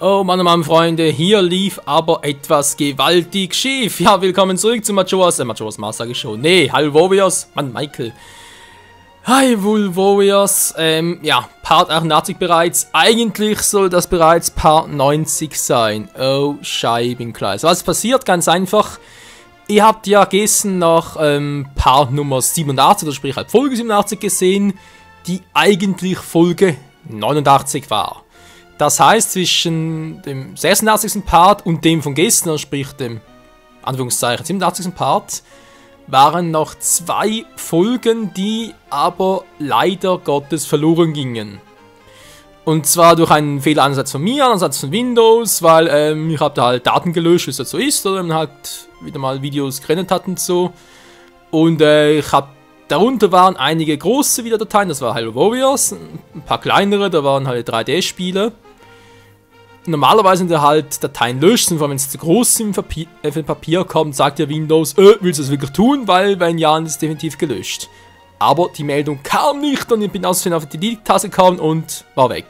Oh meine Freunde, hier lief aber etwas gewaltig schief. Ja, willkommen zurück zu Majora's Mask sage ich schon. Nee, Hyrule Warriors. Mann, Michael. Hyrule Warriors, ja, Part 88 bereits. Eigentlich soll das bereits Part 90 sein. Oh, Scheibenkleis. Was passiert? Ganz einfach. Ihr habt ja gestern noch Part Nummer 87, oder sprich halt Folge 87 gesehen, die eigentlich Folge 89 war. Das heißt, zwischen dem 86. Part und dem von gestern, sprich dem Anführungszeichen 87. Part, waren noch 2 Folgen, die aber leider Gottes verloren gingen. Und zwar durch einen Fehler einerseits von mir, andererseits von Windows, weil ich habe da halt Daten gelöscht, wie es halt so ist, oder man halt wieder mal Videos gerennt hat und so. Und ich habe, darunter waren einige große Videodateien, das war Hyrule Warriors, ein paar kleinere, da waren halt 3D-Spiele. Normalerweise sind da halt Dateien löscht, und vor allem wenn es zu groß im Papier kommt, sagt ja Windows, willst du das wirklich tun, weil bei Jahren ist es definitiv gelöscht. Aber die Meldung kam nicht und ich bin aus Versehen auf die Delete-Taste gekommen und war weg.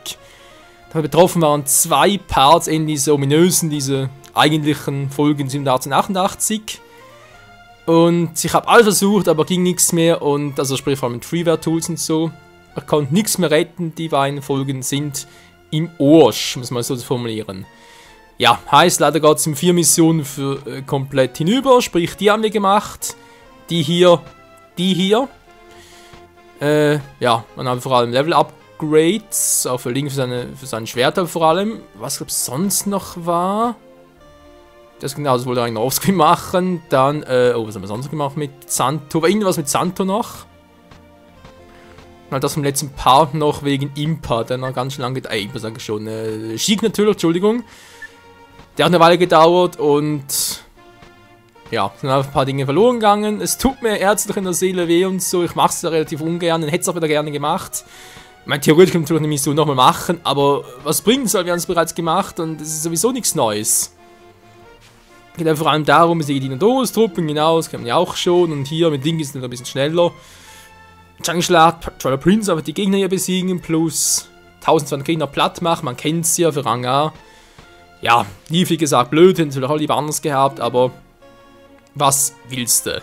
Dabei betroffen waren 2 Parts in diese ominösen, diese eigentlichen Folgen 87 und 88. Und ich habe alles versucht, aber ging nichts mehr und, also sprich vor allem mit Freeware-Tools und so, man konnte nichts mehr retten, die beiden Folgen sind im Arsch, muss man so formulieren. Ja, heißt leider geht es in 4 Missionen für komplett hinüber, sprich die haben wir gemacht, die hier, ja, man hat vor allem Level-Upgrades, auch für Link für sein Schwert vor allem, was glaube ich sonst noch war, das genau, das wollte ich eigentlich noch offscreen machen, dann, oh, was haben wir sonst gemacht mit Santo, war irgendwas mit Santo noch? Das vom letzten Part noch wegen Impa, der noch ganz schön lange gedauert, ich sage schon, Sheik natürlich, Entschuldigung. Der hat eine Weile gedauert und ja, sind einfach ein paar Dinge verloren gegangen. Es tut mir ärztlich in der Seele weh und so, ich mache es da relativ ungern, hätte es auch wieder gerne gemacht. Ich meine, theoretisch kann ich natürlich eine Mission nochmal machen, aber was bringt es, weil wir haben es bereits gemacht und es ist sowieso nichts Neues. Es geht ja vor allem darum, besiege die Truppen, genau, das kennen wir ja auch schon und hier mit Link ist es noch ein bisschen schneller. Jungle-Schlag, Twilight Prince, aber die Gegner hier besiegen, plus 1200 Gegner platt machen, man kennt sie ja für Rang A. Ja, lief wie gesagt blöd, hätten sie auch lieber anders gehabt, aber was willst du?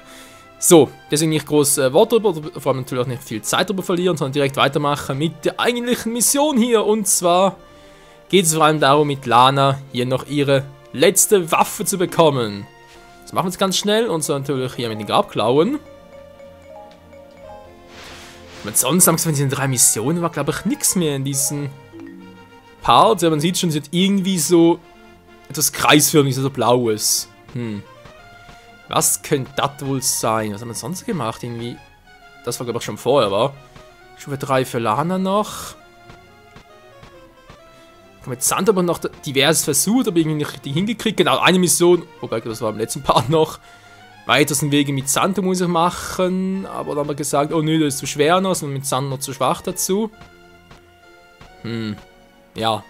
So, deswegen nicht groß Wort drüber, vor allem natürlich auch nicht viel Zeit drüber verlieren, sondern direkt weitermachen mit der eigentlichen Mission hier. Und zwar geht es vor allem darum, mit Lana hier noch ihre letzte Waffe zu bekommen. Das machen wir jetzt ganz schnell und so natürlich hier mit den Grabklauen. Und sonst haben wir in den 3 Missionen war, glaube ich, nichts mehr in diesen Parts. Ja, man sieht schon, sie hat irgendwie so etwas kreisförmiges, also blaues. Was könnte das wohl sein? Was haben wir sonst gemacht? Irgendwie. Das war, glaube ich, schon vorher, war. Stufe 3 für Lana noch. Mit Sand aber noch divers versucht, aber irgendwie nicht richtig hingekriegt. Genau, eine Mission, wobei das war im letzten Part noch. Weitersten Wege mit Santo muss ich machen, aber dann haben wir gesagt, oh nö, das ist zu schwer noch, sondern mit Santo noch zu schwach dazu. Ja.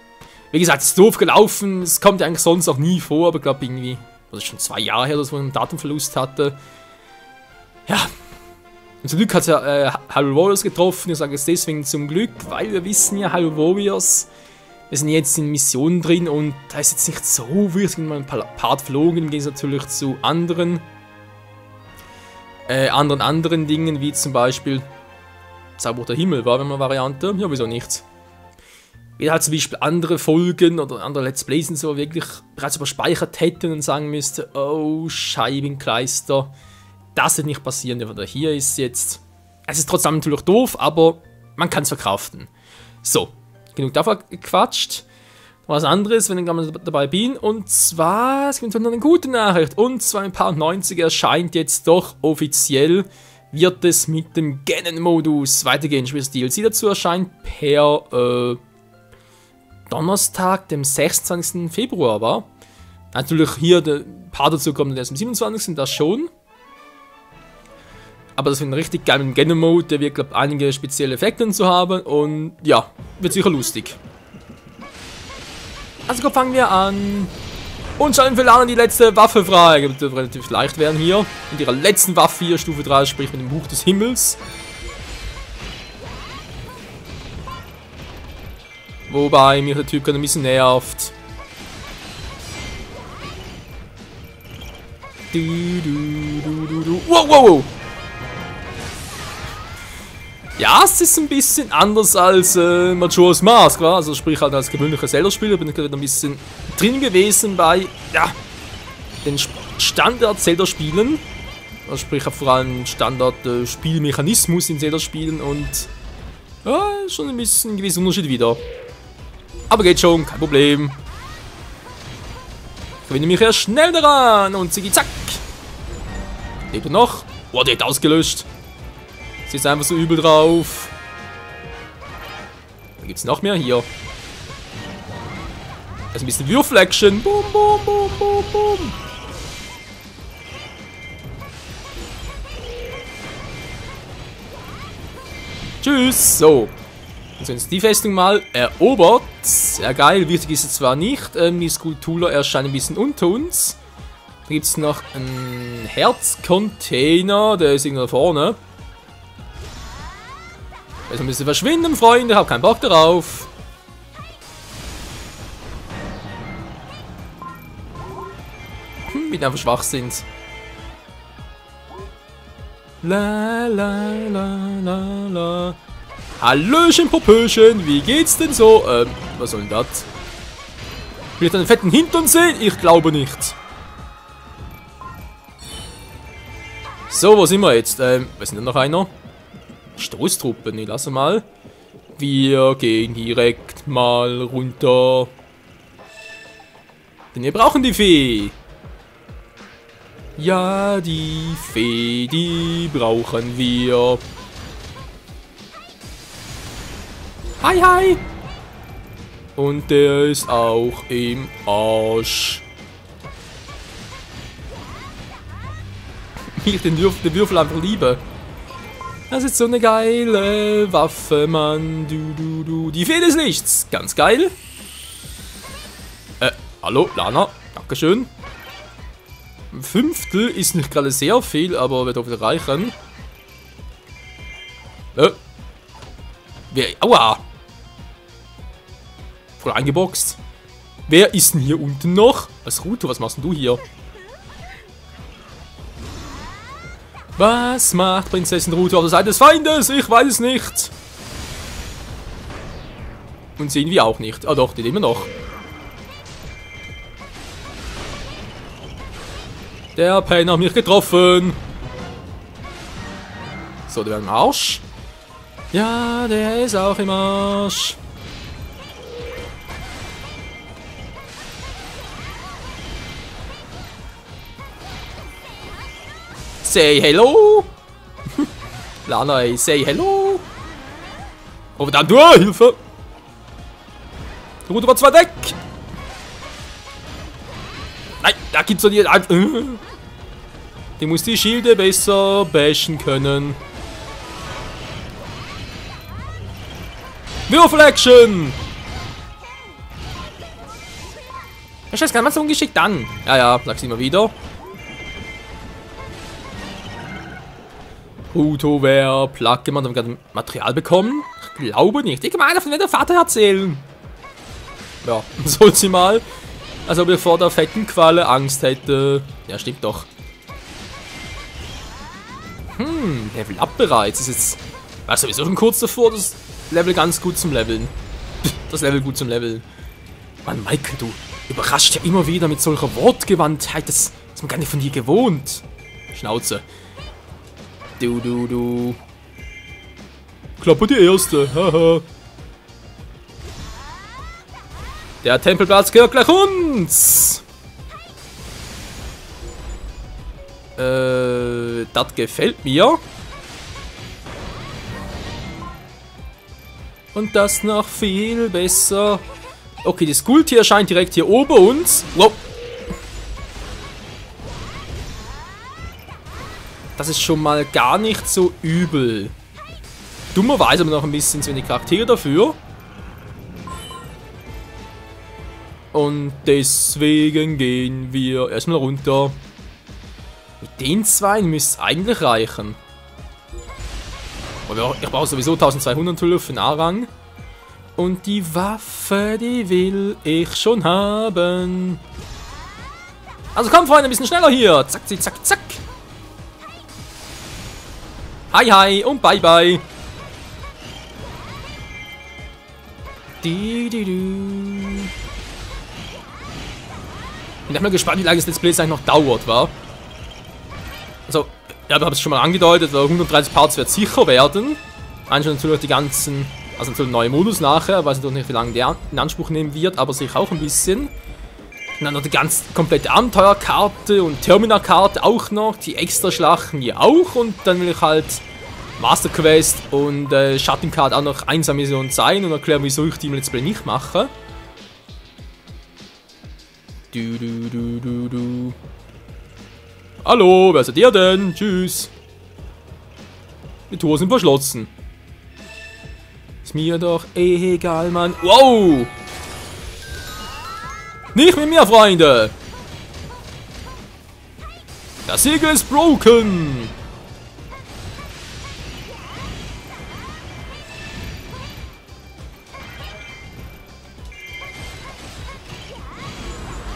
Wie gesagt, es ist doof gelaufen, es kommt ja eigentlich sonst auch nie vor, aber ich glaube irgendwie, das ist schon 2 Jahre her, dass man einen Datenverlust hatte. Ja. Und zum Glück hat es ja Hyrule Warriors getroffen, ich sage es deswegen zum Glück, weil wir wissen ja, Hyrule Warriors, wir sind jetzt in Missionen drin und da ist jetzt nicht so wirklich mal ein Part verloren, im Gegensatz natürlich zu anderen Dingen, wie zum Beispiel Zauberbuch der Himmel war, wenn man Variante, ja, wieso nicht. Wie halt zum Beispiel andere Folgen oder andere Let's Plays und so wirklich bereits überspeichert hätten und sagen müsste, oh, Scheibenkleister, das wird nicht passieren, oder hier ist jetzt, es ist trotzdem natürlich doof, aber man kann es verkraften. So, genug davon gequatscht. Was anderes, wenn ich dabei bin, und zwar, es gibt noch eine gute Nachricht, und zwar im Part 90 erscheint jetzt doch offiziell, wird es mit dem Ganon-Modus weitergehen, sprich das DLC dazu erscheint per Donnerstag, dem 26. Februar war. Natürlich hier der Part dazu kommt erst am 27. das schon. Aber das wird richtig geil mit dem Ganon-Mode, der wird, glaube ich, einige spezielle Effekte zu haben, und ja, wird sicher lustig. Also gut, fangen wir an. Und schalten für Lana die letzte Waffe frei. Das dürfte relativ leicht werden hier. Mit ihrer letzten Waffe hier, Stufe 3, sprich mit dem Buch des Himmels. Wobei mich der Typ gerade ein bisschen nervt. Wow, wow, wow. Ja, es ist ein bisschen anders als Majora's Mask, wa? Also sprich halt als gewöhnlicher Zelda-Spieler. Bin ich gerade ein bisschen drin gewesen bei, ja, den Standard-Zelda-Spielen. Also sprich vor allem Standard-Spielmechanismus in Zelda-Spielen und ja, schon ein bisschen ein gewisser Unterschied wieder. Aber geht schon, kein Problem. Ich gewinne mich erst schnell daran und zicki zack. Lebt er noch? Boah, der hat ausgelöscht. Sie ist einfach so übel drauf. Da gibt es noch mehr hier. Also ein bisschen Würfel-Action. Boom, boom, boom, boom, boom. Tschüss. So. Und sind die Festung mal erobert. Sehr geil. Wichtig ist es zwar nicht. Die Skulpturen erscheinen ein bisschen unter uns. Da gibt es noch einen Herzcontainer. Der ist irgendwo da vorne. Also ein bisschen verschwinden, Freunde. Hab keinen Bock darauf. Wie die einfach schwach sind. La la la la la. Hallöchen, Popöchen, wie geht's denn so? Was soll denn das? Will ich einen fetten Hintern sehen? Ich glaube nicht. So, wo sind wir jetzt? Was sind denn noch einer? Stoßtruppen, ich lasse mal. Wir gehen direkt mal runter. Denn wir brauchen die Fee. Ja, die Fee, die brauchen wir. Hi, hi. Und der ist auch im Arsch. Wie ich den Würfel einfach liebe. Das ist so eine geile Waffe, Mann. Die Fee des Lichts. Ganz geil. Hallo, Lana. Dankeschön. Ein Fünftel ist nicht gerade sehr viel, aber wird auch wieder reichen. Aua. Voll eingeboxt. Wer ist denn hier unten noch? Was, Ruto, was machst denn du hier? Was macht Prinzessin Ruto auf der Seite des Feindes? Ich weiß es nicht. Und sehen wir auch nicht. Ah doch, die leben noch. Der Penner hat mich getroffen. So, der war im Arsch. Ja, der ist auch im Arsch. Say hello. Lana, ey, say hello. Oh, verdammt, Hilfe. Die Route war zwar weg. Nein, da gibt's doch die... Die muss die Schilde besser bashen können. Würfel-Action! Ja, Scheiß, kann man so ungeschickt an. Ja, sag's immer wieder. Ruto wäre Plug gemacht, haben wir gerade Material bekommen? Ich glaube nicht. Ich meine, davon wird der Vater erzählen. Ja, soll sie mal. Also bevor der fetten Qualle Angst hätte. Ja, stimmt doch. Level up bereits. Ist jetzt. War sowieso schon kurz davor, das Level ganz gut zum Leveln. Das Level gut zum Leveln. Mann, Michael, du überrascht ja immer wieder mit solcher Wortgewandtheit. Das ist man gar nicht von dir gewohnt. Schnauze. Du. Klappe die erste. Haha. Der Tempelplatz gehört gleich uns. Das gefällt mir. Und das noch viel besser. Okay, das Skulltier erscheint direkt hier oben uns. Wow. Das ist schon mal gar nicht so übel. Dummerweise aber noch ein bisschen zu wenig Charaktere dafür. Und deswegen gehen wir erstmal runter. Mit den zwei müsste es eigentlich reichen. Aber ich brauche sowieso 1200 für den A-Rang. Und die Waffe, die will ich schon haben. Also komm, Freunde, ein bisschen schneller hier. Zack, zack, zack, zack. Hi, hi und bye, bye. Ich bin mal gespannt, wie lange das Let's Play eigentlich noch dauert, wa? Also, ja, ich habe es schon mal angedeutet, 130 Parts wird sicher werden. Eigentlich natürlich die ganzen, also natürlich neue Modus nachher, ich weiß natürlich nicht, wie lange der in Anspruch nehmen wird, aber sicher auch ein bisschen. Und dann noch die ganz komplette Abenteuerkarte und Terminalkarte auch noch, die Extra-Schlachten hier auch und dann will ich halt Master Quest und Shutting Card auch noch Einzelmission sein und erklären, wieso ich die im Let's Play nicht mache. Hallo, wer seid ihr denn? Tschüss. Die Tore sind verschlossen. Ist mir doch egal, Mann. Wow! Nicht mit mir, Freunde! Das Siegel ist broken!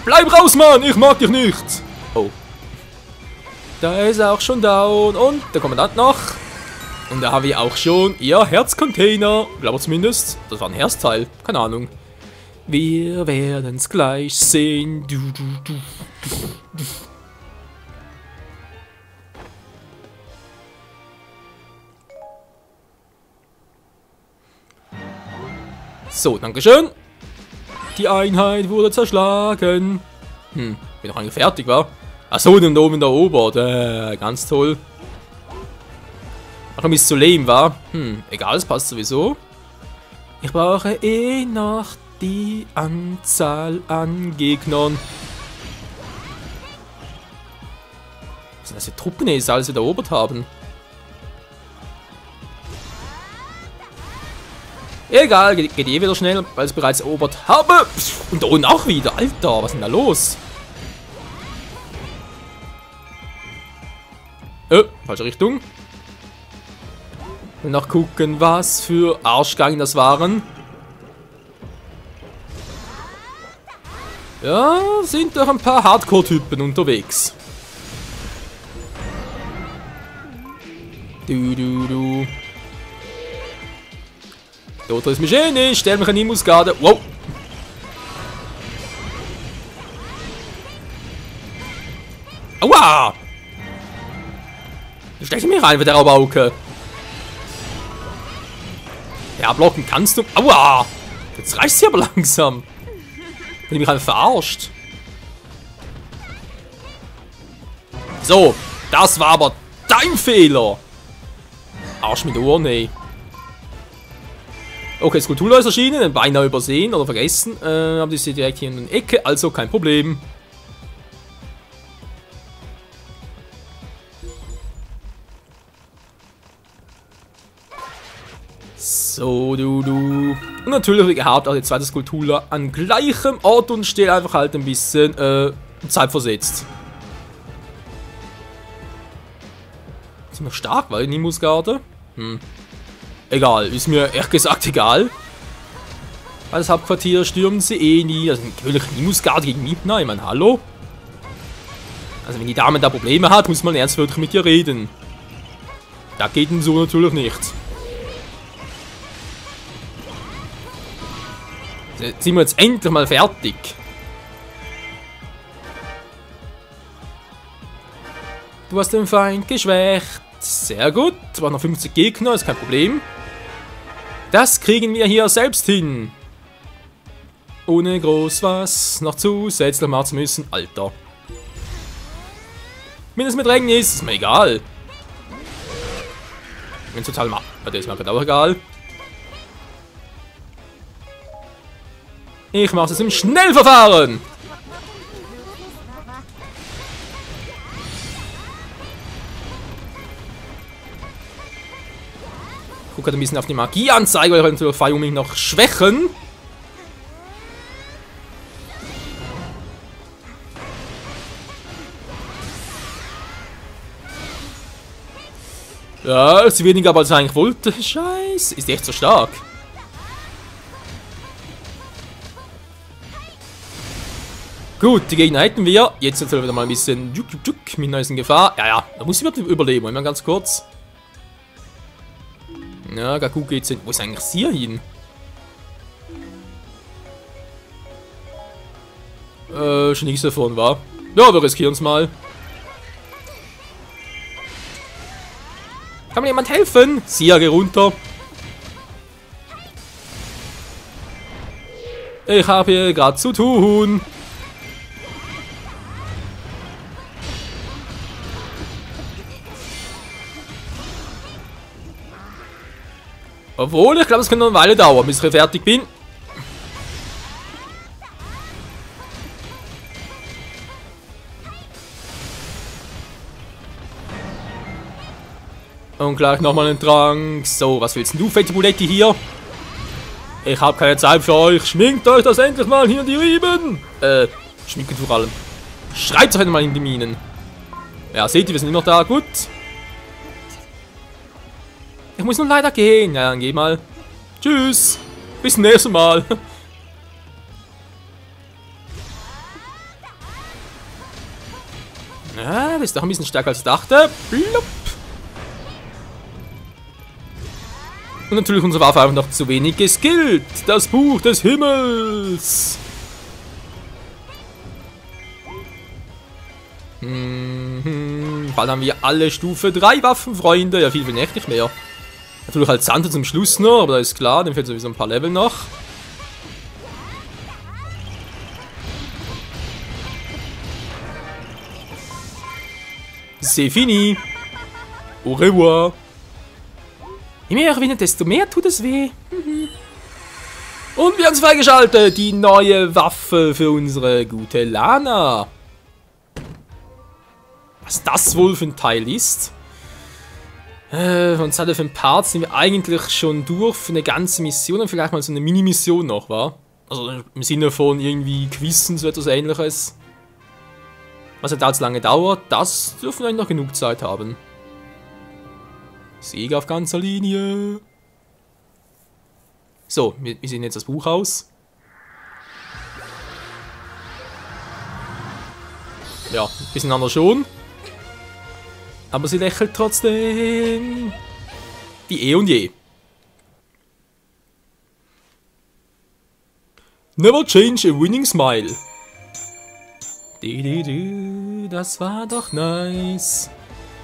Bleib raus, Mann! Ich mag dich nicht! Oh. Da ist er auch schon down. Und der Kommandant noch. Und da habe ich auch schon ihr Herzcontainer. Glaube zumindest. Das war ein Herzteil. Keine Ahnung. Wir werden es gleich sehen. So, dankeschön. Die Einheit wurde zerschlagen. Bin noch eigentlich fertig, wa? Achso, dann oben da oben. Ganz toll. Ach, ein bisschen zu lame, wa? Egal, es passt sowieso. Ich brauche eh noch die Anzahl an Gegnern. Was sind das für Truppen, die alles wieder erobert haben? Egal, geht eh wieder schnell, weil ich es bereits erobert habe. Und da unten auch wieder. Alter, was ist denn da los? Falsche Richtung. Und noch gucken, was für Arschgang das waren. Ja, sind doch ein paar Hardcore-Typen unterwegs. Dort ist mich eh nicht. Stell mich an die Musgarde. Wow. Aua! Du steckst mich rein mit der Raubauke. Ja, blocken kannst du. Aua! Jetzt reicht's hier aber langsam. Bin ich mich einfach verarscht. So, das war aber dein Fehler. Arsch mit Ohren, ey. Okay, Skulptur ist erschienen, beinahe übersehen oder vergessen. Aber die steht direkt hier in der Ecke, also kein Problem. So, du. Und natürlich, wie gehabt, auch die zweite Skulptur an gleichem Ort und steht einfach halt ein bisschen zeitversetzt. Ziemlich stark, weil die Musgarde. Egal, ist mir ehrlich gesagt egal. Weil das Hauptquartier stürmen sie eh nie. Also natürlich die Musgarde gegen mich. Nein, ich meine, hallo? Also wenn die Dame da Probleme hat, muss man ernstwürdig mit ihr reden. Da geht denn so natürlich nicht. Sind wir jetzt endlich mal fertig? Du hast den Feind geschwächt. Sehr gut. Es waren noch 50 Gegner, ist kein Problem. Das kriegen wir hier selbst hin. Ohne groß was noch zusätzlich machen zu müssen. Alter. Wenn es mit Regen ist mir egal. Wenn es total macht. Das ist mir auch egal. Ich mache es im Schnellverfahren. Guck halt ein bisschen auf die Magieanzeige, weil ich natürlich Fire mich noch schwächen. Ja, ist weniger, als ich eigentlich wollte. Scheiße, ist die echt so stark? Gut, die Gegner hätten wir. Jetzt natürlich wieder mal ein bisschen Minna ist in Gefahr. Ja, da muss ich überleben. Mal ganz kurz. Ja, Gaku geht's hin. Wo ist eigentlich sie hin? Schon nichts davon war. Ja, wir riskieren es mal. Kann mir jemand helfen? Sia, geh runter. Ich habe hier gerade zu tun. Obwohl, ich glaube, es könnte noch eine Weile dauern, bis ich fertig bin. Und gleich nochmal einen Trank. So, was willst du, fette Buletti hier? Ich habe keine Zeit für euch. Schminkt euch das endlich mal hier in die Riemen. Schminkt vor allem. Schreibt euch mal in die Minen. Ja, seht ihr, wir sind immer noch da. Gut. Ich muss nun leider gehen. Ja, dann geh mal. Tschüss. Bis zum nächsten Mal. Ja, das ist doch ein bisschen stärker als ich dachte. Blub. Und natürlich unsere Waffe einfach noch zu wenig geskillt. Das Buch des Himmels. Bald haben wir alle Stufe 3 Waffenfreunde. Ja, viel echt nicht mehr. Natürlich halt Santa zum Schluss noch, aber da ist klar, dem fehlt sowieso ein paar Level noch. C'est fini. Au revoir. Je mehr ich gewinne, desto mehr tut es weh. Und wir haben es freigeschaltet. Die neue Waffe für unsere gute Lana. Was das wohl für ein Teil ist? Von Seite von Parts sind wir eigentlich schon durch für eine ganze Mission und vielleicht mal so eine Mini-Mission noch, war? Also im Sinne von irgendwie Quizzen, so etwas Ähnliches. Was ja da zu lange dauert, das dürfen wir eigentlich noch genug Zeit haben. Sieg auf ganzer Linie. So, wir sehen jetzt das Buch aus. Ja, ein bisschen anders schon. Aber sie lächelt trotzdem. Wie eh und je. Never change a winning smile. Das war doch nice.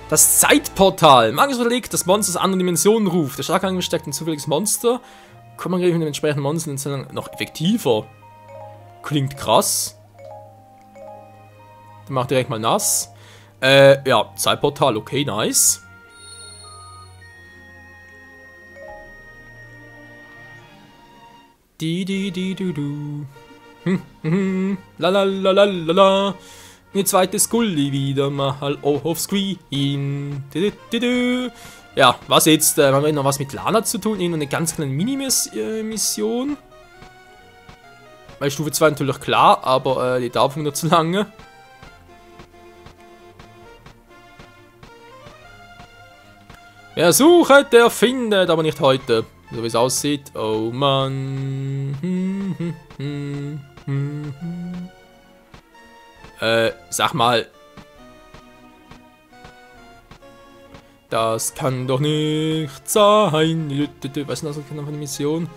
Das Zeitportal. Magisch überlegt, das Monster aus anderen Dimensionen ruft. Der stark angesteckte ein zufälliges Monster. Kommt man mit dem entsprechenden Monster in Zellen noch effektiver. Klingt krass. Dann macht direkt mal nass. Ja, Zeitportal, okay, nice. Lalalala. Eine zweite Skulli wieder mal offscreen. Ja, was jetzt? Haben wir noch was mit Lana zu tun? Eine ganz kleine Mini-Mission. Bei Stufe 2 natürlich klar, aber die dauert wieder zu lange. Wer sucht, der findet, aber nicht heute. So wie es aussieht. Oh Mann. Sag mal. Das kann doch nicht sein. Was ist das für eine Mission?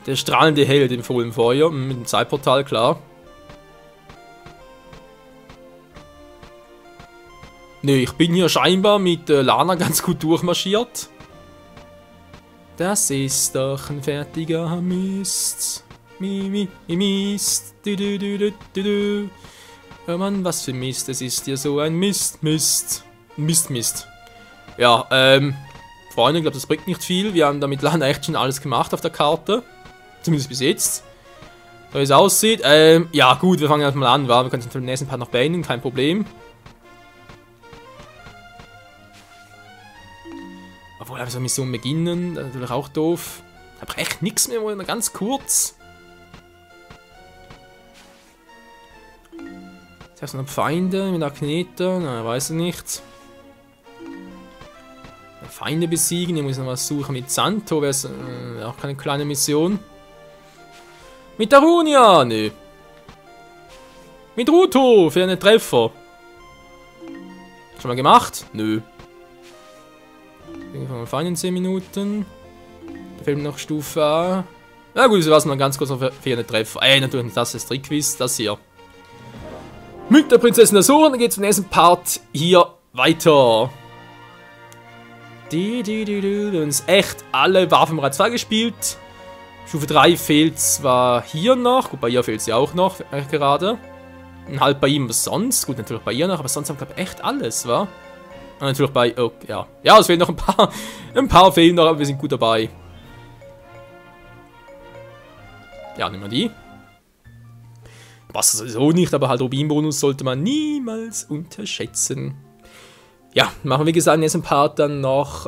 Der strahlende Held im vollen Feuer. Mit dem Zeitportal, klar. Ne, ich bin hier scheinbar mit Lana ganz gut durchmarschiert. Das ist doch ein fertiger Mist. Mist. Oh Mann, was für Mist. Es ist ja so ein Mist. Mist. Ja, Freunde, ich glaube, das bringt nicht viel. Wir haben damit Lana echt schon alles gemacht auf der Karte. Zumindest bis jetzt. So wie es aussieht. Ja gut, wir fangen erstmal an. Wir können es im nächsten Part noch beenden, kein Problem. Obwohl, wir so eine Mission beginnen, das ist natürlich auch doof. Ich habe echt nichts mehr, nur ganz kurz. Jetzt hast du noch Feinde mit Agneta, na, weiß ich nicht. Feinde besiegen, ich muss noch was suchen mit Santo, wäre es auch keine kleine Mission. Mit Darunia, nö. Mit Ruto für einen Treffer. Schon mal gemacht? Nö. Wir fangen fein in 10 Minuten. Da fehlt mir noch Stufe A. Na gut, so war es mal ganz kurz noch für einen Treffer. Natürlich nicht das ist Trickquiz, das hier. Mit der Prinzessin Azura, dann geht's im nächsten Part hier weiter. Uns echt alle Waffen bereits freigespielt. Stufe 3 fehlt zwar hier noch, gut, bei ihr fehlt sie auch noch, gerade. Und halt bei ihm sonst, gut, natürlich bei ihr noch, aber sonst haben wir, glaube ich, echt alles, wa? Und natürlich bei, oh, ja. Ja, es fehlen noch ein paar fehlen noch, aber wir sind gut dabei. Ja, nehmen wir die. Wasser sowieso nicht, aber halt Rubinbonus sollte man niemals unterschätzen. Ja, machen wir, wie gesagt, in diesem Part dann noch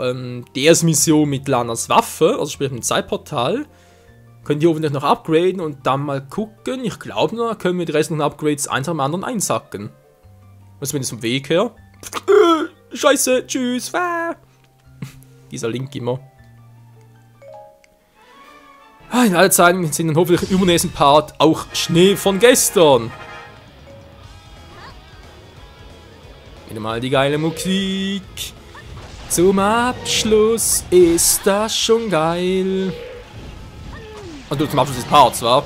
die erste Mission mit Lanas Waffe, also sprich mit dem Zeitportal. Können die hoffentlich noch upgraden und dann mal gucken. Ich glaube, da können wir die restlichen Upgrades eins am anderen einsacken. Was ist mir das vom Weg her? Scheiße, tschüss. Dieser Link immer. In aller Zeiten sind dann hoffentlich im übernächsten Part auch Schnee von gestern. Wieder mal die geile Musik. Zum Abschluss ist das schon geil. Und du zum Abschluss des Parts, wa?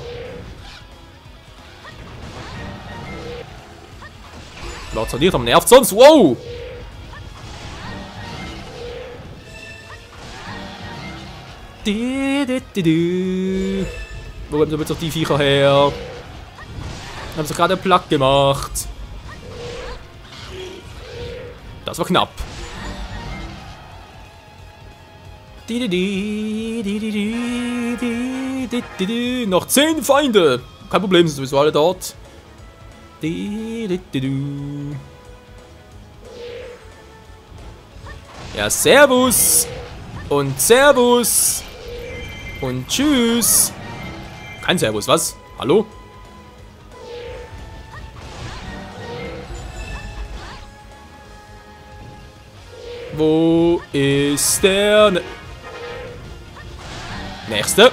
Laut verliert, aber nervt sonst. Wow! Wo kommen jetzt doch die Viecher her? Haben sie gerade platt gemacht. Das war knapp. Noch 10 Feinde. Kein Problem, sind sowieso alle dort. Ja, Servus. Und Servus. Und Tschüss. Kein Servus, was? Hallo? Wo ist der Nächste?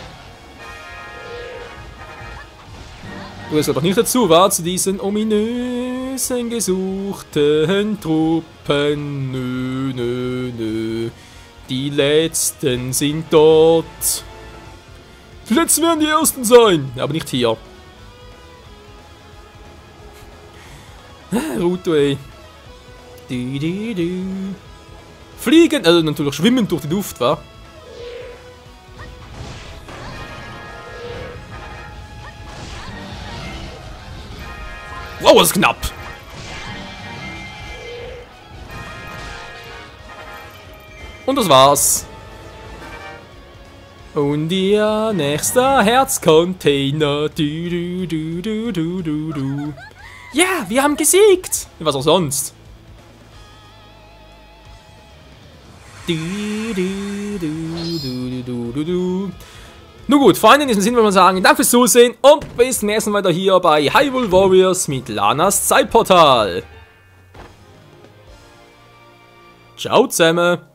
Du gehörst doch nicht dazu, war zu diesen ominösen gesuchten Truppen. Nö, nö, nö. Die letzten sind dort. Die letzten werden die ersten sein, aber nicht hier. Ruto, ey. Fliegen, also natürlich schwimmend durch die Luft, wa? Wow, das ist knapp. Und das war's. Und ihr nächster Herzcontainer. Ja, wir haben gesiegt. Was auch sonst. Nun gut, Freunde, in diesem Sinne wollen wir sagen, danke fürs Zusehen und bis zum nächsten Mal wieder hier bei Hyrule Warriors mit Lanas Zeitportal. Ciao zusammen.